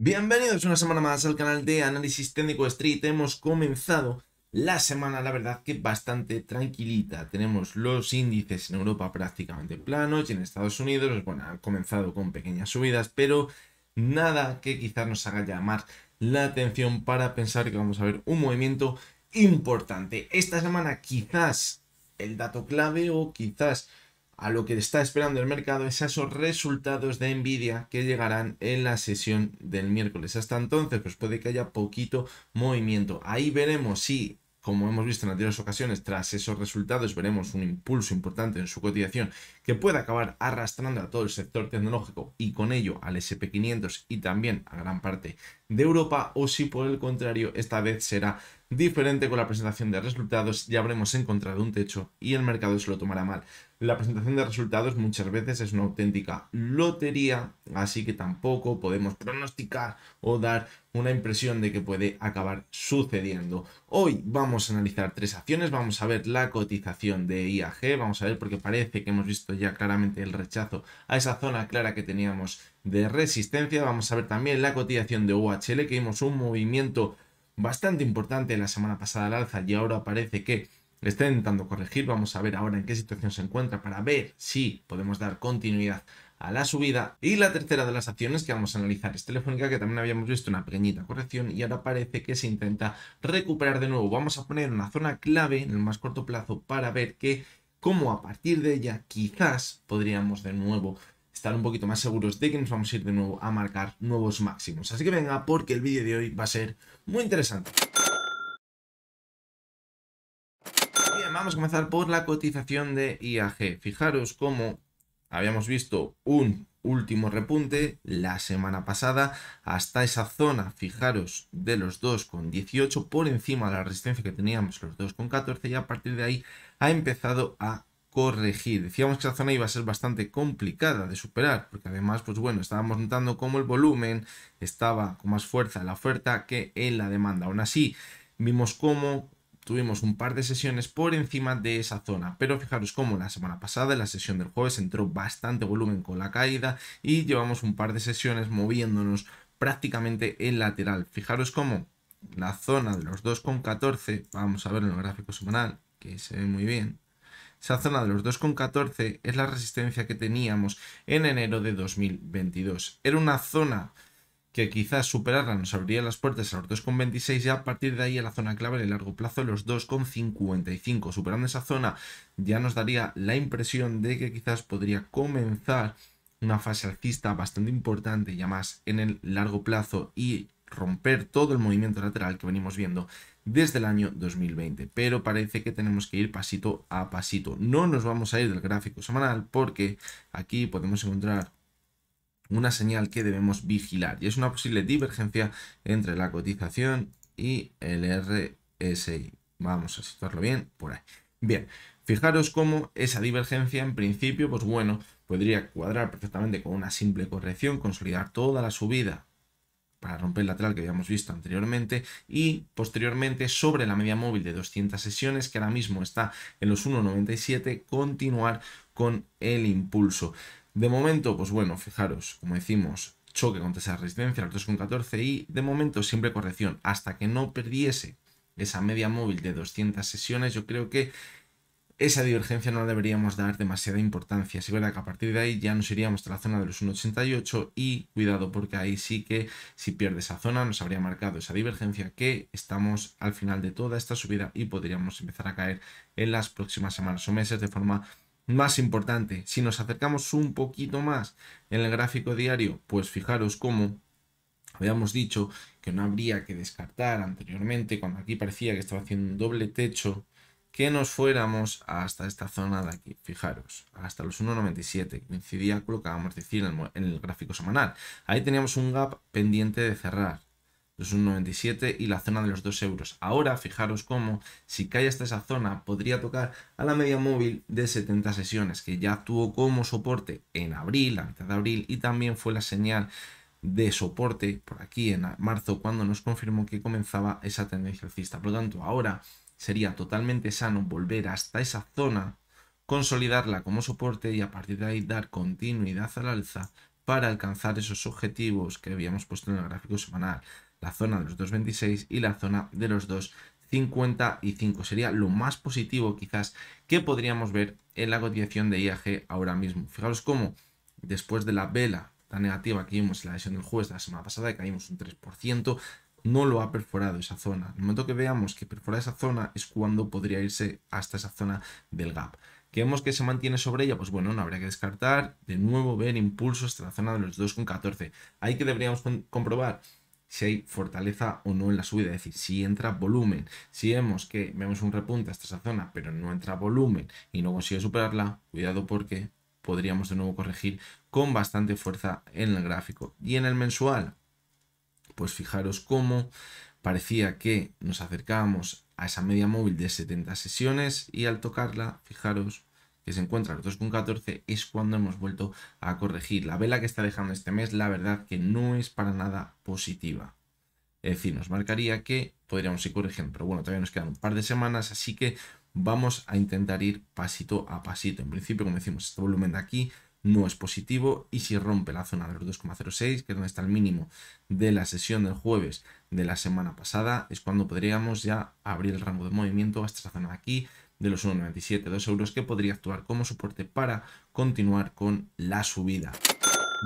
Bienvenidos una semana más al canal de Análisis Técnico Street. Hemos comenzado la semana, la verdad que bastante tranquilita. Tenemos los índices en Europa prácticamente planos y en Estados Unidos, bueno, han comenzado con pequeñas subidas, pero nada que quizás nos haga llamar la atención para pensar que vamos a ver un movimiento importante. Esta semana quizás el dato clave o quizás a lo que está esperando el mercado es a esos resultados de Nvidia que llegarán en la sesión del miércoles. Hasta entonces, pues puede que haya poquito movimiento. Ahí veremos si, como hemos visto en anteriores ocasiones, tras esos resultados veremos un impulso importante en su cotización que pueda acabar arrastrando a todo el sector tecnológico y con ello al SP500 y también a gran parte de Europa, o si por el contrario esta vez será diferente con la presentación de resultados, ya habremos encontrado un techo y el mercado se lo tomará mal. La presentación de resultados muchas veces es una auténtica lotería, así que tampoco podemos pronosticar o dar una impresión de que puede acabar sucediendo. Hoy vamos a analizar tres acciones, vamos a ver la cotización de IAG, vamos a ver porque parece que hemos visto ya claramente el rechazo a esa zona clara que teníamos de resistencia, vamos a ver también la cotización de OHL, que vimos un movimiento bastante importante la semana pasada al alza y ahora parece que está intentando corregir. Vamos a ver ahora en qué situación se encuentra para ver si podemos dar continuidad a la subida. Y la tercera de las acciones que vamos a analizar es Telefónica, que también habíamos visto una pequeñita corrección y ahora parece que se intenta recuperar de nuevo. Vamos a poner una zona clave en el más corto plazo para ver que cómo a partir de ella quizás podríamos de nuevo estar un poquito más seguros de que nos vamos a ir de nuevo a marcar nuevos máximos. Así que venga, porque el vídeo de hoy va a ser muy interesante. Bien, vamos a comenzar por la cotización de IAG. Fijaros cómo habíamos visto un último repunte la semana pasada hasta esa zona, fijaros, de los 2,18 por encima de la resistencia que teníamos los 2,14 y a partir de ahí ha empezado a corregir. Decíamos que esa zona iba a ser bastante complicada de superar, porque además, pues bueno, estábamos notando cómo el volumen estaba con más fuerza en la oferta que en la demanda. Aún así, vimos cómo tuvimos un par de sesiones por encima de esa zona, pero fijaros cómo la semana pasada, en la sesión del jueves, entró bastante volumen con la caída y llevamos un par de sesiones moviéndonos prácticamente en lateral. Fijaros cómo la zona de los 2,14, vamos a ver en el gráfico semanal, que se ve muy bien. Esa zona de los 2,14 es la resistencia que teníamos en enero de 2022. Era una zona que quizás superarla nos abriría las puertas a los 2,26 y a partir de ahí a la zona clave en el largo plazo los 2,55. Superando esa zona ya nos daría la impresión de que quizás podría comenzar una fase alcista bastante importante ya más en el largo plazo y romper todo el movimiento lateral que venimos viendo desde el año 2020, pero parece que tenemos que ir pasito a pasito. No nos vamos a ir del gráfico semanal porque aquí podemos encontrar una señal que debemos vigilar y es una posible divergencia entre la cotización y el RSI. Vamos a situarlo bien por ahí. Bien, fijaros cómo esa divergencia en principio, pues bueno, podría cuadrar perfectamente con una simple corrección, consolidar toda la subida para romper el lateral que habíamos visto anteriormente y posteriormente sobre la media móvil de 200 sesiones que ahora mismo está en los 1,97 continuar con el impulso. De momento, pues bueno, fijaros, como decimos, choque contra esa resistencia, los 2,14 y de momento siempre corrección hasta que no perdiese esa media móvil de 200 sesiones. Yo creo que esa divergencia no deberíamos dar demasiada importancia. Es verdad que a partir de ahí ya nos iríamos hasta la zona de los 1,88 y cuidado porque ahí sí que si pierde esa zona nos habría marcado esa divergencia que estamos al final de toda esta subida y podríamos empezar a caer en las próximas semanas o meses de forma más importante. Si nos acercamos un poquito más en el gráfico diario, pues fijaros cómo habíamos dicho que no habría que descartar anteriormente, cuando aquí parecía que estaba haciendo un doble techo, que nos fuéramos hasta esta zona de aquí, fijaros, hasta los 1,97, que coincidía con lo que acabamos de decir en el gráfico semanal. Ahí teníamos un gap pendiente de cerrar, los 1,97 y la zona de los 2 euros. Ahora, fijaros cómo, si cae hasta esa zona, podría tocar a la media móvil de 70 sesiones, que ya actuó como soporte en abril, a mitad de abril, y también fue la señal de soporte por aquí en marzo cuando nos confirmó que comenzaba esa tendencia alcista. Por lo tanto, ahora sería totalmente sano volver hasta esa zona, consolidarla como soporte y a partir de ahí dar continuidad al alza para alcanzar esos objetivos que habíamos puesto en el gráfico semanal. La zona de los 2,26 y la zona de los 2,55. Sería lo más positivo quizás que podríamos ver en la cotización de IAG ahora mismo. Fijaros cómo después de la vela tan negativa que vimos en la sesión del jueves de la semana pasada, que caímos un 3%, no lo ha perforado esa zona. En el momento que veamos que perfora esa zona es cuando podría irse hasta esa zona del gap. Que vemos que se mantiene sobre ella, pues bueno, no habría que descartar. De nuevo ver impulsos hasta la zona de los 2,14. Ahí que deberíamos comprobar si hay fortaleza o no en la subida, es decir, si entra volumen. Si vemos un repunte hasta esa zona, pero no entra volumen y no consigue superarla, cuidado porque podríamos de nuevo corregir con bastante fuerza en el gráfico. Y en el mensual, pues fijaros cómo parecía que nos acercábamos a esa media móvil de 70 sesiones y al tocarla, fijaros que se encuentra a los 2,14 es cuando hemos vuelto a corregir. La vela que está dejando este mes, la verdad que no es para nada positiva. Es decir, nos marcaría que podríamos ir corrigiendo, pero bueno, todavía nos quedan un par de semanas, así que vamos a intentar ir pasito a pasito. En principio, como decimos, este volumen de aquí no es positivo y si rompe la zona de los 2,06, que es donde está el mínimo de la sesión del jueves de la semana pasada, es cuando podríamos ya abrir el rango de movimiento hasta esta zona de aquí de los 1,97, 2 euros, que podría actuar como soporte para continuar con la subida.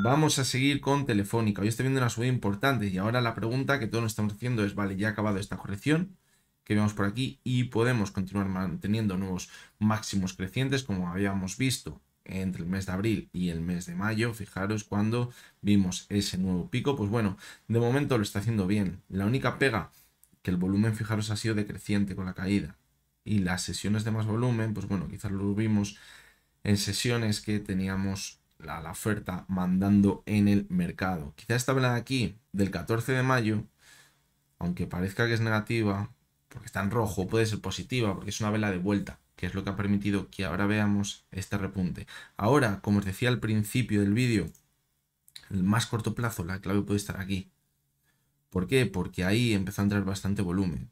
Vamos a seguir con Telefónica. Hoy estoy viendo una subida importante y ahora la pregunta que todos nos estamos haciendo es, vale, ya ha acabado esta corrección que vemos por aquí y podemos continuar manteniendo nuevos máximos crecientes como habíamos visto entre el mes de abril y el mes de mayo. Fijaros cuando vimos ese nuevo pico, pues bueno, de momento lo está haciendo bien. La única pega que el volumen, fijaros, ha sido decreciente con la caída y las sesiones de más volumen, pues bueno, quizás lo vimos en sesiones que teníamos la oferta mandando en el mercado. Quizá esta vela de aquí del 14 de mayo, aunque parezca que es negativa, porque está en rojo, puede ser positiva, porque es una vela de vuelta, que es lo que ha permitido que ahora veamos este repunte. Ahora, como os decía al principio del vídeo, el más corto plazo, la clave puede estar aquí. ¿Por qué? Porque ahí empezó a entrar bastante volumen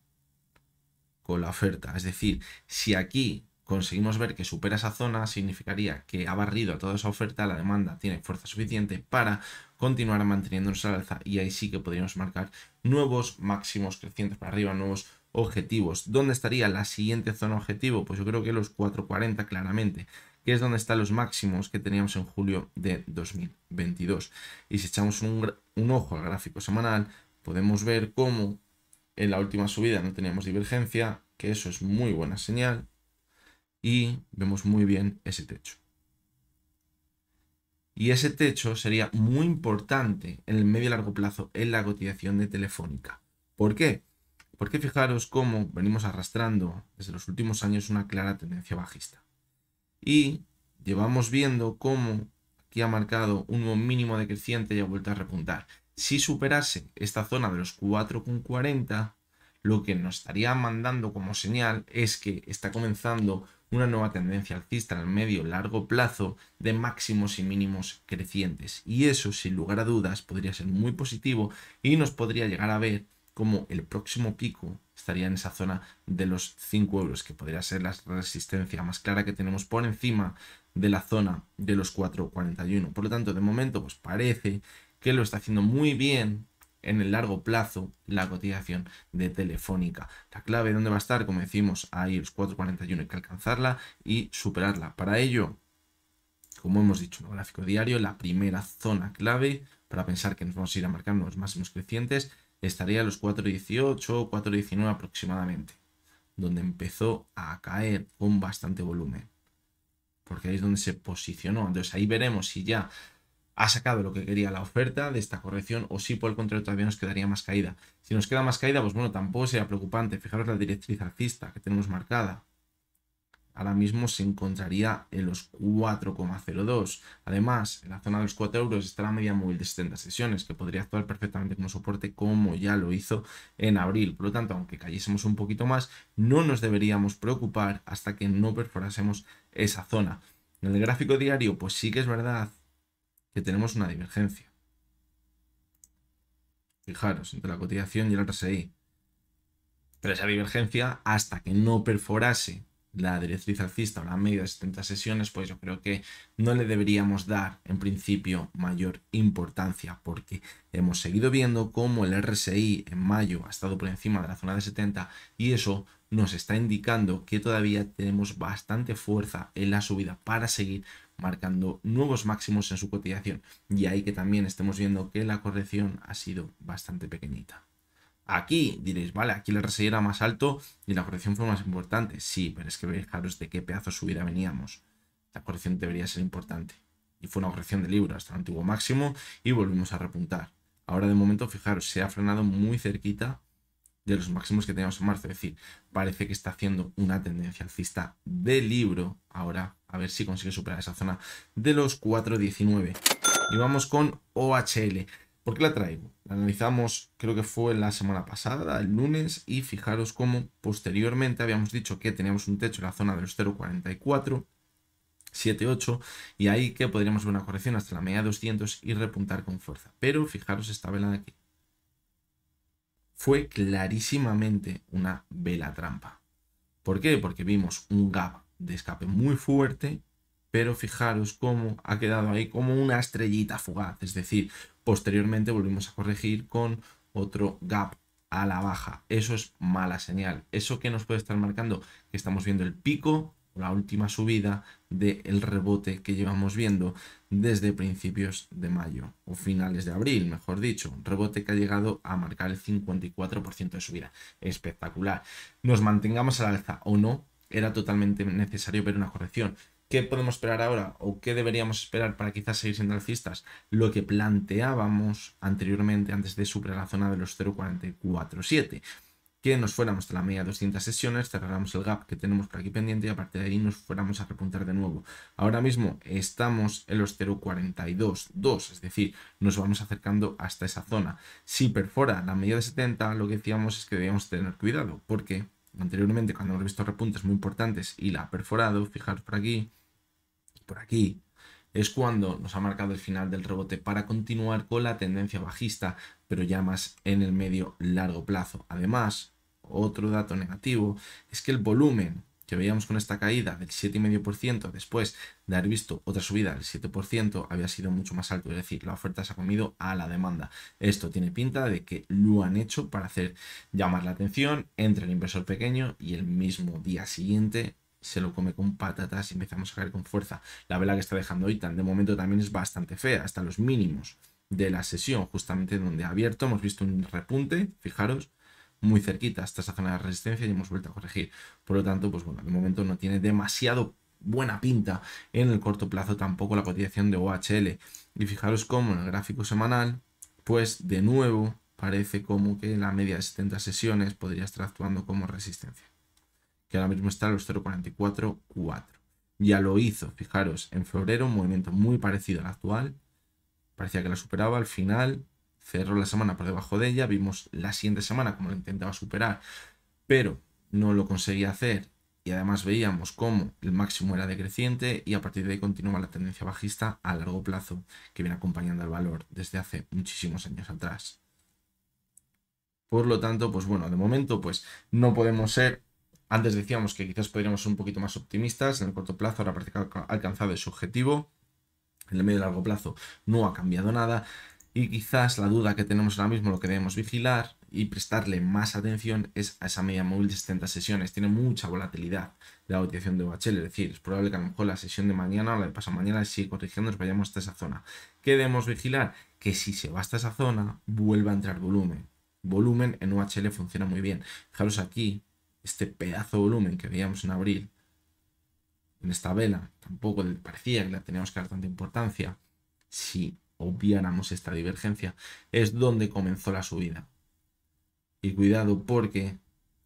con la oferta. Es decir, si aquí conseguimos ver que supera esa zona, significaría que ha barrido a toda esa oferta, la demanda tiene fuerza suficiente para continuar manteniéndose al alza y ahí sí que podríamos marcar nuevos máximos crecientes para arriba, nuevos objetivos. ¿Dónde estaría la siguiente zona objetivo? Pues yo creo que los 4,40 claramente, que es donde están los máximos que teníamos en julio de 2022. Y si echamos un ojo al gráfico semanal, podemos ver cómo en la última subida no teníamos divergencia, que eso es muy buena señal, y vemos muy bien ese techo. Y ese techo sería muy importante en el medio y largo plazo en la cotización de Telefónica. ¿Por qué? Porque fijaros cómo venimos arrastrando desde los últimos años una clara tendencia bajista. Y llevamos viendo cómo aquí ha marcado un nuevo mínimo decreciente y ha vuelto a repuntar. Si superase esta zona de los 4,40, lo que nos estaría mandando como señal es que está comenzando una nueva tendencia alcista en el medio y largo plazo de máximos y mínimos crecientes. Y eso, sin lugar a dudas, podría ser muy positivo y nos podría llegar a ver como el próximo pico estaría en esa zona de los 5 euros, que podría ser la resistencia más clara que tenemos por encima de la zona de los 4,41. Por lo tanto, de momento, pues parece que lo está haciendo muy bien en el largo plazo la cotización de Telefónica. La clave, ¿dónde va a estar? Como decimos, ahí los 4,41, hay que alcanzarla y superarla. Para ello, como hemos dicho en el gráfico diario, la primera zona clave para pensar que nos vamos a ir a marcar los máximos crecientes estaría a los 4,18 o 4,19 aproximadamente, donde empezó a caer con bastante volumen, porque ahí es donde se posicionó. Entonces ahí veremos si ya ha sacado lo que quería la oferta de esta corrección o si por el contrario todavía nos quedaría más caída. Si nos queda más caída, pues bueno, tampoco sería preocupante. Fijaros la directriz alcista que tenemos marcada. Ahora mismo se encontraría en los 4,02. Además, en la zona de los 4 euros está la media móvil de 70 sesiones, que podría actuar perfectamente como soporte, como ya lo hizo en abril. Por lo tanto, aunque cayésemos un poquito más, no nos deberíamos preocupar hasta que no perforásemos esa zona. En el gráfico diario, pues sí que es verdad que tenemos una divergencia. Fijaros, entre la cotización y el RSI. Pero esa divergencia, hasta que no perforase la directriz alcista o la media de 70 sesiones, pues yo creo que no le deberíamos dar en principio mayor importancia, porque hemos seguido viendo cómo el RSI en mayo ha estado por encima de la zona de 70 y eso nos está indicando que todavía tenemos bastante fuerza en la subida para seguir marcando nuevos máximos en su cotización, y ahí que también estemos viendo que la corrección ha sido bastante pequeñita. Aquí diréis, vale, aquí el RSI era más alto y la corrección fue más importante. Sí, pero es que fijaros de qué pedazo de subida veníamos. La corrección debería ser importante. Y fue una corrección de libra hasta el antiguo máximo y volvimos a repuntar. Ahora de momento, fijaros, se ha frenado muy cerquita de los máximos que teníamos en marzo. Es decir, parece que está haciendo una tendencia alcista de libro. Ahora, a ver si consigue superar esa zona de los 4.19. Y vamos con OHL. ¿Por qué la traigo? La analizamos, creo que fue la semana pasada, el lunes, y fijaros cómo posteriormente habíamos dicho que teníamos un techo en la zona de los 0.4478 y ahí que podríamos ver una corrección hasta la media de 200 y repuntar con fuerza. Pero fijaros esta vela de aquí. Fue clarísimamente una vela trampa. ¿Por qué? Porque vimos un gap de escape muy fuerte, pero fijaros cómo ha quedado ahí como una estrellita fugaz. Es decir, posteriormente volvimos a corregir con otro gap a la baja. Eso es mala señal. ¿Eso qué nos puede estar marcando? Que estamos viendo el pico, la última subida del rebote que llevamos viendo desde principios de mayo o finales de abril, mejor dicho. Un rebote que ha llegado a marcar el 54% de subida. Espectacular. Nos mantengamos al alza o no, era totalmente necesario ver una corrección. ¿Qué podemos esperar ahora o qué deberíamos esperar para quizás seguir siendo alcistas? Lo que planteábamos anteriormente antes de superar la zona de los 0.447, que nos fuéramos a la media de 200 sesiones, cerráramos el gap que tenemos por aquí pendiente y a partir de ahí nos fuéramos a repuntar de nuevo. Ahora mismo estamos en los 0.422, es decir, nos vamos acercando hasta esa zona. Si perfora la media de 70, lo que decíamos es que debíamos tener cuidado, porque anteriormente cuando hemos visto repuntes muy importantes y la ha perforado, fijaros por aquí, es cuando nos ha marcado el final del rebote para continuar con la tendencia bajista, pero ya más en el medio largo plazo. Además, otro dato negativo es que el volumen que veíamos con esta caída del 7,5% después de haber visto otra subida del 7% había sido mucho más alto, es decir, la oferta se ha comido a la demanda. Esto tiene pinta de que lo han hecho para hacer llamar la atención entre el inversor pequeño y el mismo día siguiente se lo come con patatas y empezamos a caer con fuerza. La vela que está dejando Itan de momento también es bastante fea, hasta los mínimos de la sesión, justamente donde ha abierto, hemos visto un repunte, fijaros, muy cerquita hasta esa zona de resistencia y hemos vuelto a corregir. Por lo tanto, pues bueno, de momento no tiene demasiado buena pinta en el corto plazo tampoco la cotización de OHL. Y fijaros cómo en el gráfico semanal, pues de nuevo parece como que la media de 70 sesiones podría estar actuando como resistencia, que ahora mismo está a los 0.444. Ya lo hizo, fijaros, en febrero, un movimiento muy parecido al actual. Parecía que la superaba, al final cerró la semana por debajo de ella, vimos la siguiente semana como lo intentaba superar, pero no lo conseguía hacer y además veíamos cómo el máximo era decreciente y a partir de ahí continúa la tendencia bajista a largo plazo que viene acompañando al valor desde hace muchísimos años atrás. Por lo tanto, pues bueno, de momento pues no podemos ser. Antes decíamos que quizás podríamos ser un poquito más optimistas en el corto plazo, ahora parece que ha alcanzado ese objetivo. En el medio y largo plazo no ha cambiado nada y quizás la duda que tenemos ahora mismo, lo que debemos vigilar y prestarle más atención es a esa media móvil de 70 sesiones. Tiene mucha volatilidad la cotización de OHL, es decir, es probable que a lo mejor la sesión de mañana o la de pasado mañana sigue corrigiendo, nos vayamos hasta esa zona. ¿Qué debemos vigilar? Que si se va hasta esa zona, vuelva a entrar volumen. Volumen en OHL funciona muy bien. Fijaros aquí, este pedazo de volumen que veíamos en abril, en esta vela, tampoco parecía que le teníamos que dar tanta importancia. Si obviáramos esta divergencia, es donde comenzó la subida. Y cuidado porque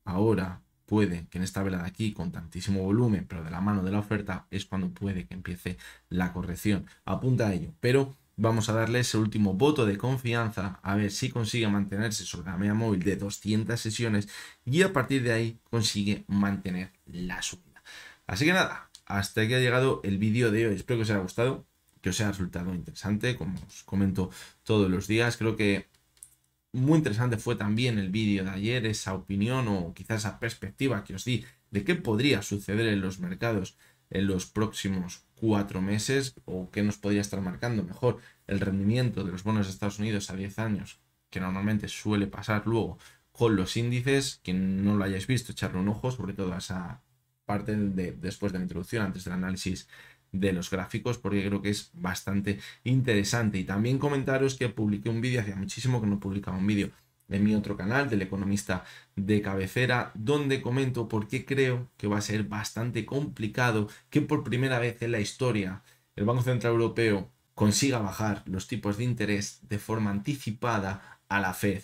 ahora puede que en esta vela de aquí, con tantísimo volumen, pero de la mano de la oferta, es cuando puede que empiece la corrección. Apunta a ello, pero vamos a darle ese último voto de confianza a ver si consigue mantenerse sobre la media móvil de 200 sesiones y a partir de ahí consigue mantener la subida. Así que nada, hasta aquí ha llegado el vídeo de hoy. Espero que os haya gustado, que os haya resultado interesante, como os comento todos los días. Creo que muy interesante fue también el vídeo de ayer, esa opinión o quizás esa perspectiva que os di de qué podría suceder en los mercados en los próximos 4 meses o qué nos podría estar marcando mejor el rendimiento de los bonos de Estados Unidos a 10 años, que normalmente suele pasar luego con los índices. Quien no lo hayáis visto, echarle un ojo, sobre todo a esa parte después de la introducción, antes del análisis de los gráficos, porque creo que es bastante interesante. Y también comentaros que publiqué un vídeo, hacía muchísimo que no publicaba un vídeo en mi otro canal del economista de cabecera, donde comento por qué creo que va a ser bastante complicado que por primera vez en la historia el Banco Central Europeo consiga bajar los tipos de interés de forma anticipada a la Fed.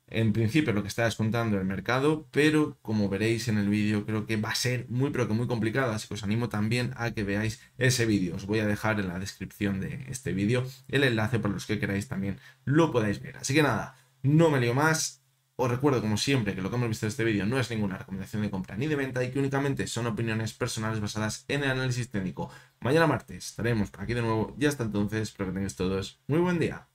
En principio lo que está descontando el mercado, pero como veréis en el vídeo creo que va a ser muy pero que muy complicado, así que os animo también a que veáis ese vídeo. Os voy a dejar en la descripción de este vídeo el enlace para los que queráis también lo podáis ver. Así que nada, no me lío más. Os recuerdo como siempre que lo que hemos visto en este vídeo no es ninguna recomendación de compra ni de venta y que únicamente son opiniones personales basadas en el análisis técnico. Mañana martes estaremos por aquí de nuevo y hasta entonces espero que tengáis todos muy buen día.